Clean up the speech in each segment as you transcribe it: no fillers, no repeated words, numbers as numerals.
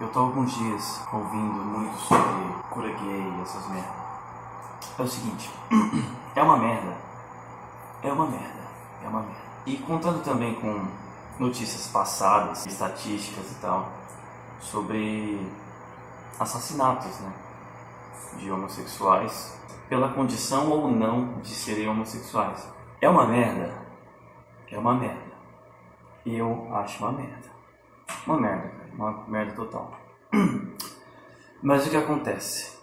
Eu tô há alguns dias ouvindo muito sobre cura gay e essas merdas. É o seguinte, é uma merda. É uma merda. É uma merda. E contando também com notícias passadas, estatísticas e tal, sobre assassinatos, né, de homossexuais, pela condição ou não de serem homossexuais. É uma merda. É uma merda. Eu acho uma merda. Uma merda, cara. Uma merda total. Mas o que acontece?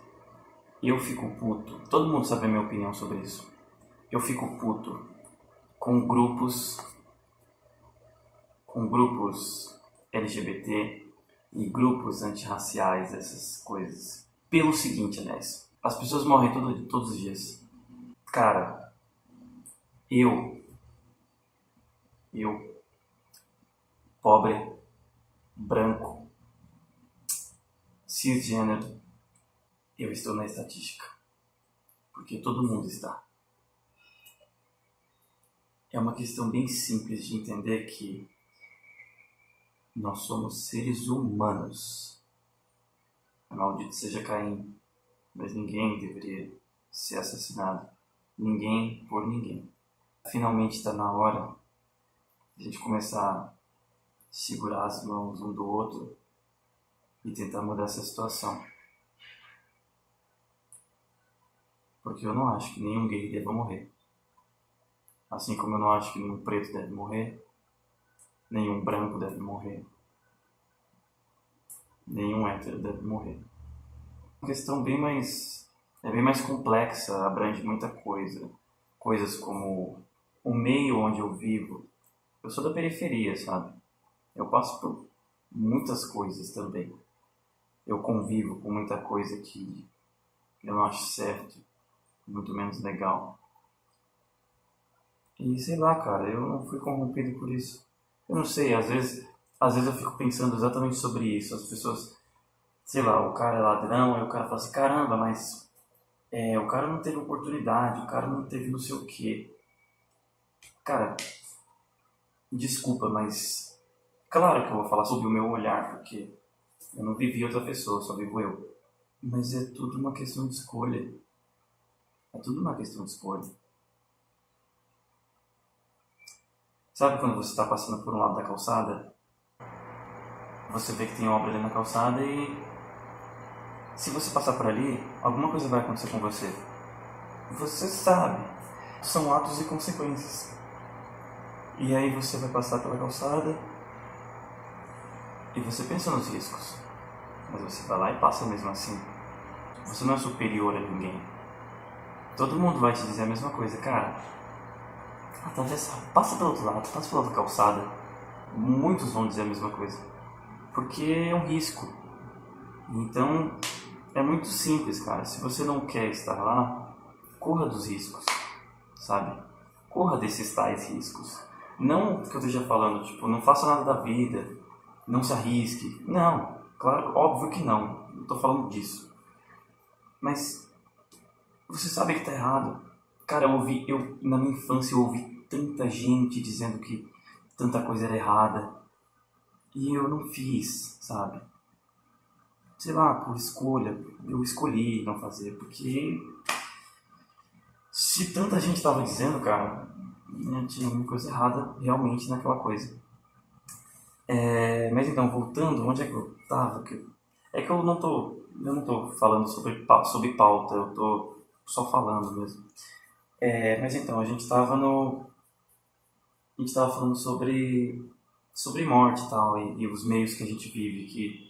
Eu fico puto. Todo mundo sabe a minha opinião sobre isso. Eu fico puto com grupos LGBT e grupos antirraciais, essas coisas. Pelo seguinte, aliás. As pessoas morrem todos os dias. Cara, eu, pobre, branco, cisgênero, eu estou na estatística. Porque todo mundo está. É uma questão bem simples de entender que nós somos seres humanos. Maldito seja Caim, mas ninguém deveria ser assassinado. Ninguém por ninguém. Finalmente está na hora de a gente começar a segurar as mãos um do outro e tentar mudar essa situação. Porque eu não acho que nenhum gay deva morrer. Assim como eu não acho que nenhum preto deve morrer, nenhum branco deve morrer, nenhum hétero deve morrer. É uma questão bem mais complexa, abrange muita coisa. Coisas como o meio onde eu vivo. Eu sou da periferia, sabe? Eu passo por muitas coisas também. Eu convivo com muita coisa que eu não acho certo, muito menos legal. E sei lá, cara, eu não fui corrompido por isso. Eu não sei, às vezes eu fico pensando exatamente sobre isso. As pessoas, sei lá, o cara é ladrão, aí o cara fala assim, caramba, mas o cara não teve oportunidade, o cara não teve não sei o quê. Cara, desculpa, mas claro que eu vou falar sobre o meu olhar, porque eu não vivi outra pessoa, só vivo eu. Mas é tudo uma questão de escolha. É tudo uma questão de escolha. Sabe quando você está passando por um lado da calçada? Você vê que tem obra ali na calçada e se você passar por ali, alguma coisa vai acontecer com você. Você sabe. São atos e consequências. E aí você vai passar pela calçada e você pensa nos riscos. Mas você vai lá e passa mesmo assim. Você não é superior a ninguém. Todo mundo vai te dizer a mesma coisa, cara. Passa pelo outro lado, passa pela outra calçada. Muitos vão dizer a mesma coisa. Porque é um risco. Então, é muito simples, cara. Se você não quer estar lá, corra dos riscos, sabe? Corra desses tais riscos. Não que eu esteja falando, tipo, não faça nada da vida, não se arrisque. Não, claro, óbvio que não. Não tô falando disso. Mas você sabe que tá errado. Cara, na minha infância eu ouvi tanta gente dizendo que tanta coisa era errada. E eu não fiz, sabe? Sei lá, por escolha. Eu escolhi não fazer, porque se tanta gente estava dizendo, cara, tinha alguma coisa errada realmente naquela coisa. Mas então, voltando, onde é que eu tava? É que eu não tô falando sobre pauta, eu tô só falando mesmo. Mas então, a gente tava falando sobre morte e tal, e os meios que a gente vive,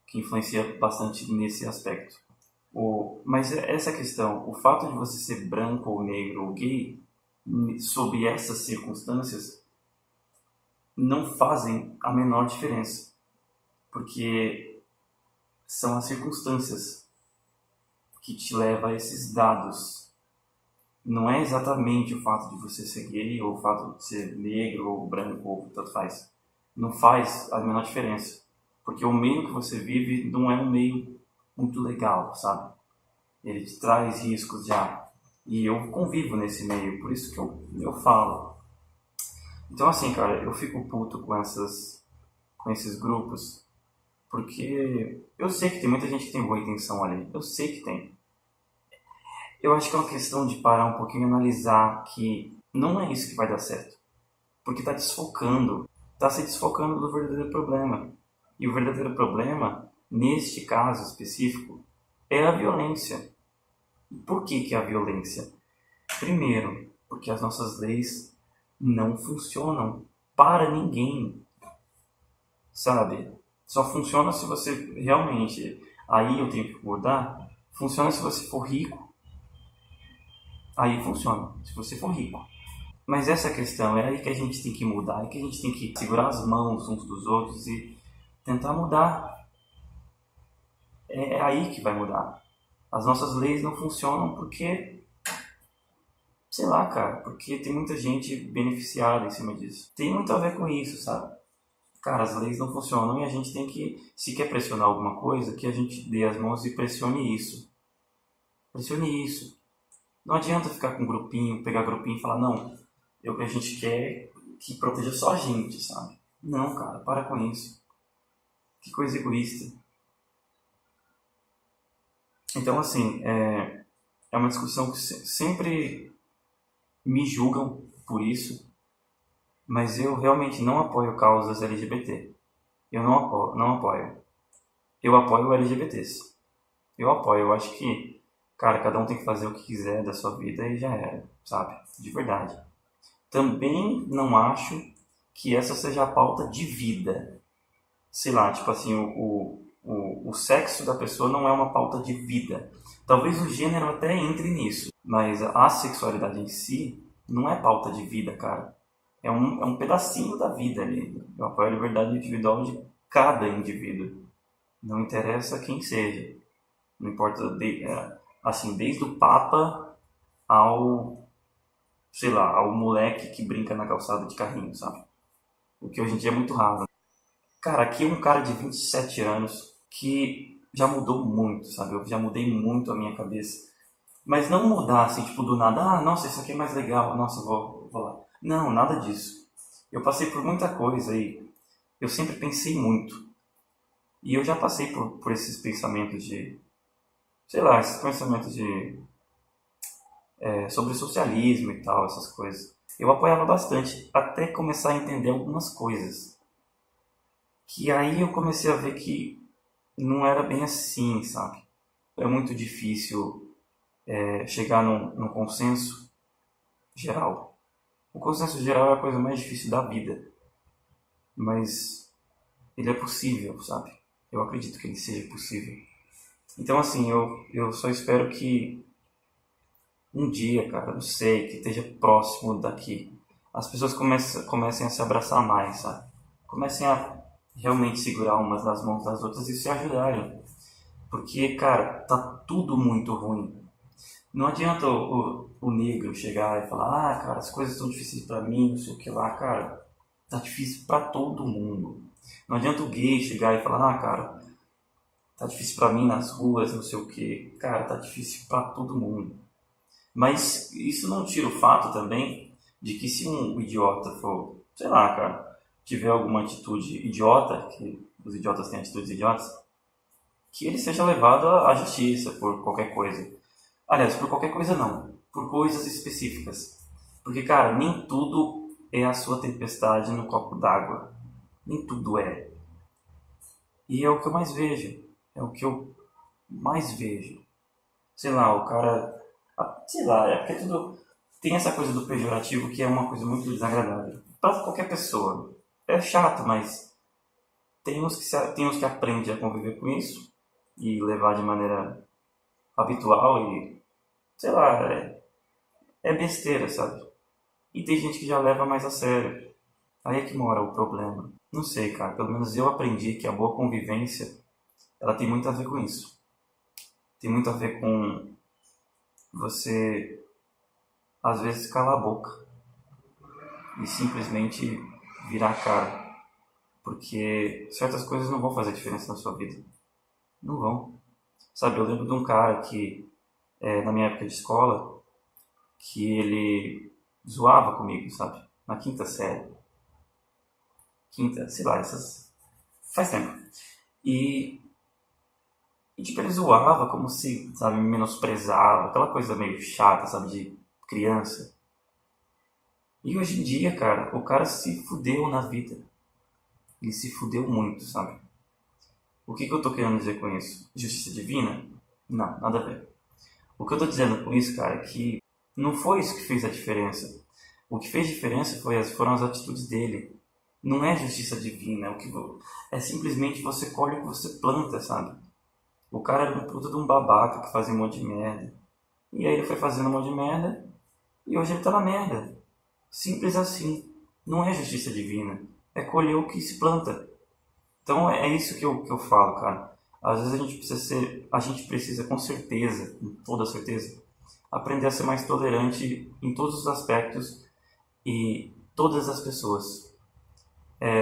que influencia bastante nesse aspecto. Mas essa questão, o fato de você ser branco ou negro ou gay, sob essas circunstâncias, não fazem a menor diferença. Porque são as circunstâncias que te levam a esses dados. Não é exatamente o fato de você ser gay ou o fato de ser negro ou branco ou tanto faz. Não faz a menor diferença. Porque o meio que você vive não é um meio muito legal, sabe? Ele te traz riscos já. E eu convivo nesse meio, por isso que eu falo. Então assim, cara, eu fico puto com esses grupos Porque eu sei que tem muita gente que tem boa intenção ali. Eu sei que tem. Eu acho que é uma questão de parar um pouquinho e analisar que não é isso que vai dar certo. Porque está desfocando. Está se desfocando do verdadeiro problema. E o verdadeiro problema, neste caso específico, é a violência. E por que é a violência? Primeiro, porque as nossas leis não funcionam para ninguém, sabe? Só funciona se você realmente, aí eu tenho que mudar, funciona se você for rico, aí funciona, se você for rico. Mas essa questão é aí que a gente tem que mudar, é que a gente tem que segurar as mãos uns dos outros e tentar mudar. É aí que vai mudar. As nossas leis não funcionam porque, sei lá, cara, porque tem muita gente beneficiada em cima disso. Tem muito a ver com isso, sabe? Cara, as leis não funcionam e a gente tem que, se quer pressionar alguma coisa, que a gente dê as mãos e pressione isso. Pressione isso. Não adianta ficar com um grupinho, pegar grupinho e falar, não, a gente quer que proteja só a gente, sabe? Não, cara, para com isso. Que coisa egoísta. Então, assim, é uma discussão que sempre me julgam por isso, mas eu realmente não apoio causas LGBT. Eu não apoio. Eu apoio LGBTs. Eu apoio. Eu acho que, cara, cada um tem que fazer o que quiser da sua vida e já era, sabe? De verdade. Também não acho que essa seja a pauta de vida. Sei lá, tipo assim, o sexo da pessoa não é uma pauta de vida. Talvez o gênero até entre nisso, mas a sexualidade em si não é pauta de vida, cara. É um pedacinho da vida ali. Eu apoio a liberdade individual de cada indivíduo. Não interessa quem seja. Não importa, assim, desde o Papa ao, sei lá, ao moleque que brinca na calçada de carrinho, sabe? O que hoje em dia é muito raro. Cara, aqui é um cara de 27 anos que já mudou muito, sabe? Eu já mudei muito a minha cabeça. Mas não mudar assim, tipo, do nada. Ah, nossa, isso aqui é mais legal. Nossa, vou lá. Não, nada disso. Eu passei por muita coisa e eu sempre pensei muito. E eu já passei por esses pensamentos de, sei lá, esses pensamentos de sobre socialismo e tal, essas coisas. Eu apoiava bastante, até começar a entender algumas coisas. Que aí eu comecei a ver que não era bem assim, sabe? É muito difícil chegar num consenso geral. O consenso geral é a coisa mais difícil da vida, mas ele é possível, sabe? Eu acredito que ele seja possível. Então, assim, eu só espero que um dia, cara, não sei, que esteja próximo daqui, as pessoas comecem a se abraçar mais, sabe? Comecem a realmente segurar umas nas mãos das outras e se ajudarem. Porque, cara, tá tudo muito ruim. Não adianta o negro chegar e falar, ah, cara, as coisas estão difíceis pra mim, não sei o que lá, cara. Tá difícil pra todo mundo. Não adianta o gay chegar e falar, ah, cara, tá difícil pra mim nas ruas, não sei o que. Cara, tá difícil pra todo mundo. Mas isso não tira o fato também de que se um idiota for, sei lá, cara, tiver alguma atitude idiota, que os idiotas têm atitudes idiotas, que ele seja levado à justiça por qualquer coisa. Aliás, por qualquer coisa não, por coisas específicas. Porque, cara, nem tudo é a sua tempestade no copo d'água. Nem tudo é. E é o que eu mais vejo. É o que eu mais vejo. Sei lá, o cara... Sei lá, é porque tudo... Tem essa coisa do pejorativo que é uma coisa muito desagradável. Para qualquer pessoa. É chato, mas... Tem uns que aprendem a conviver com isso. E levar de maneira habitual e... Sei lá, é besteira, sabe? E tem gente que já leva mais a sério. Aí é que mora o problema. Não sei, cara. Pelo menos eu aprendi que a boa convivência, ela tem muito a ver com isso. Tem muito a ver com você, às vezes, calar a boca e simplesmente virar a cara. Porque certas coisas não vão fazer diferença na sua vida. Não vão. Sabe, eu lembro de um cara que, na minha época de escola, que ele zoava comigo, sabe? Na quinta série. Quinta, sei lá, essas... Faz tempo. E, tipo, ele zoava como se, sabe, me menosprezava, aquela coisa meio chata, sabe, de criança. E hoje em dia, cara, o cara se fudeu na vida. Ele se fudeu muito, sabe? O que eu tô querendo dizer com isso? Justiça divina? Não, nada a ver. O que eu tô dizendo com isso, cara, é que não foi isso que fez a diferença. O que fez diferença foram as atitudes dele. Não é justiça divina, é simplesmente você colhe o que você planta, sabe? O cara era um puta de um babaca que fazia um monte de merda. E aí ele foi fazendo um monte de merda e hoje ele tá na merda. Simples assim. Não é justiça divina. É colher o que se planta. Então é isso que eu falo, cara. Às vezes a gente precisa com certeza, com toda certeza, aprender a ser mais tolerante em todos os aspectos e todas as pessoas.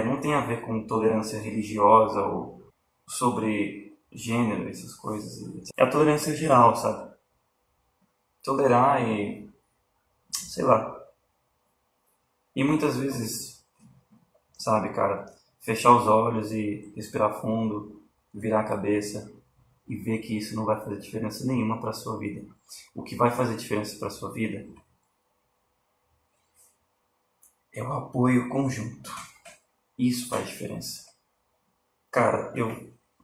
Não tem a ver com tolerância religiosa ou sobre gênero, essas coisas. É a tolerância geral, sabe? Tolerar e, sei lá. E muitas vezes, sabe, cara, fechar os olhos e respirar fundo, virar a cabeça e ver que isso não vai fazer diferença nenhuma para sua vida. O que vai fazer diferença para sua vida é o apoio conjunto. Isso faz diferença. Cara,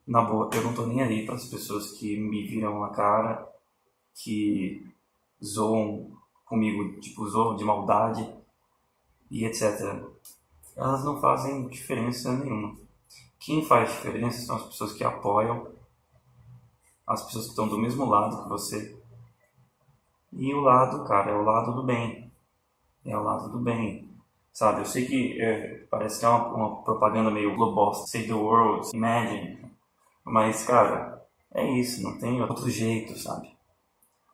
na boa, eu não tô nem aí para as pessoas que me viram na cara, que zoam comigo, tipo, zoam de maldade e etc. Elas não fazem diferença nenhuma. Quem faz diferença são as pessoas que apoiam, as pessoas que estão do mesmo lado que você. E o lado, cara, é o lado do bem. É o lado do bem. Sabe, eu sei que parece que é uma propaganda meio globosa. Save the world, imagine. Mas, cara, é isso, não tem outro jeito, sabe?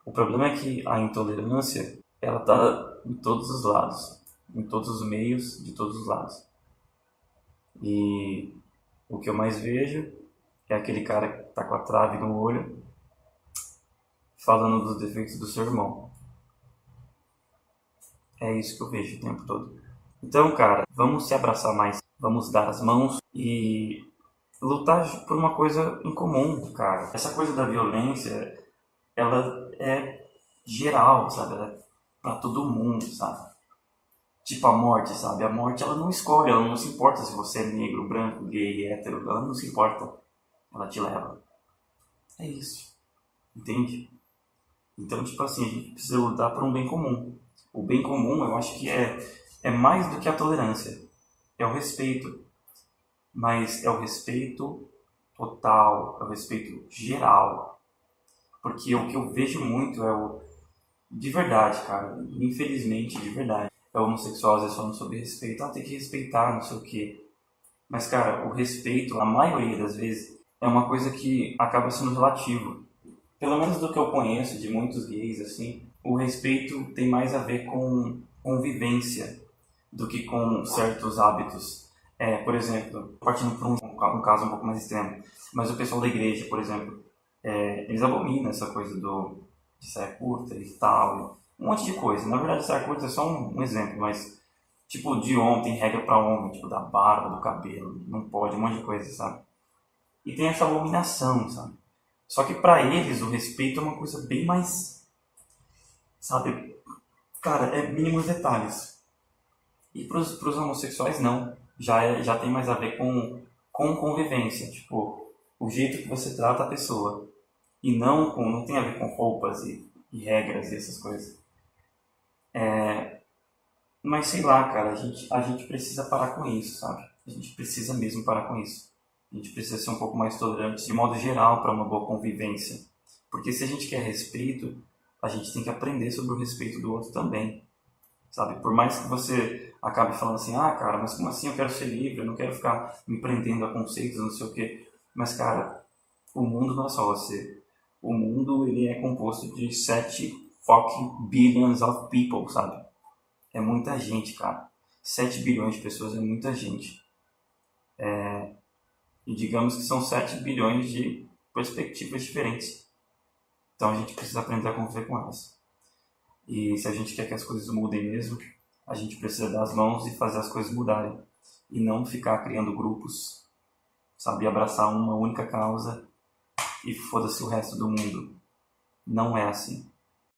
O problema é que a intolerância, ela tá em todos os lados. Em todos os meios, de todos os lados. E o que eu mais vejo é aquele cara que tá com a trave no olho falando dos defeitos do seu irmão. É isso que eu vejo o tempo todo. Então, cara, vamos se abraçar mais, vamos dar as mãos e lutar por uma coisa em comum, cara. Essa coisa da violência, ela é geral, sabe? Ela é pra todo mundo, sabe? Tipo a morte, sabe? A morte, ela não escolhe, ela não se importa se você é negro, branco, gay, hétero, ela não se importa. Ela te leva. É isso. Entende? Então, tipo assim, a gente precisa lutar por um bem comum. O bem comum, eu acho que é mais do que a tolerância. É o respeito. Mas é o respeito total, é o respeito geral. Porque o que eu vejo muito é o... De verdade, cara. Infelizmente, de verdade. É o homossexual às vezes falando sobre respeito. Ah, tem que respeitar, não sei o quê. Mas, cara, o respeito, a maioria das vezes, é uma coisa que acaba sendo relativo. Pelo menos do que eu conheço de muitos gays, assim, o respeito tem mais a ver com convivência do que com certos hábitos. Por exemplo, partindo para um caso um pouco mais extremo, mas o pessoal da igreja, por exemplo, eles abominam essa coisa de saia curta e tal, um monte de coisa. Na verdade, saia curta é só um exemplo, mas tipo, de homem, tem regra para homem, tipo, da barba, do cabelo, não pode, um monte de coisa, sabe? E tem essa abominação, sabe? Só que para eles o respeito é uma coisa bem mais, sabe? Cara, é mínimos detalhes. E pros homossexuais não. Já tem mais a ver com convivência. Tipo, o jeito que você trata a pessoa. E não tem a ver com roupas e regras e essas coisas. Mas sei lá, cara, a gente precisa parar com isso, sabe? A gente precisa mesmo parar com isso. A gente precisa ser um pouco mais tolerante de modo geral para uma boa convivência. Porque se a gente quer respeito, a gente tem que aprender sobre o respeito do outro também. Sabe? Por mais que você acabe falando assim, ah, cara, mas como assim eu quero ser livre, eu não quero ficar me prendendo a conceitos, não sei o quê. Mas, cara, o mundo não é só você. O mundo, ele é composto de 7 fucking billions of people, sabe? É muita gente, cara. 7 bilhões de pessoas é muita gente. E digamos que são 7 bilhões de perspectivas diferentes. Então a gente precisa aprender a conviver com elas. E se a gente quer que as coisas mudem mesmo, a gente precisa dar as mãos e fazer as coisas mudarem. E não ficar criando grupos sabe, abraçar uma única causa e foda-se o resto do mundo. Não é assim.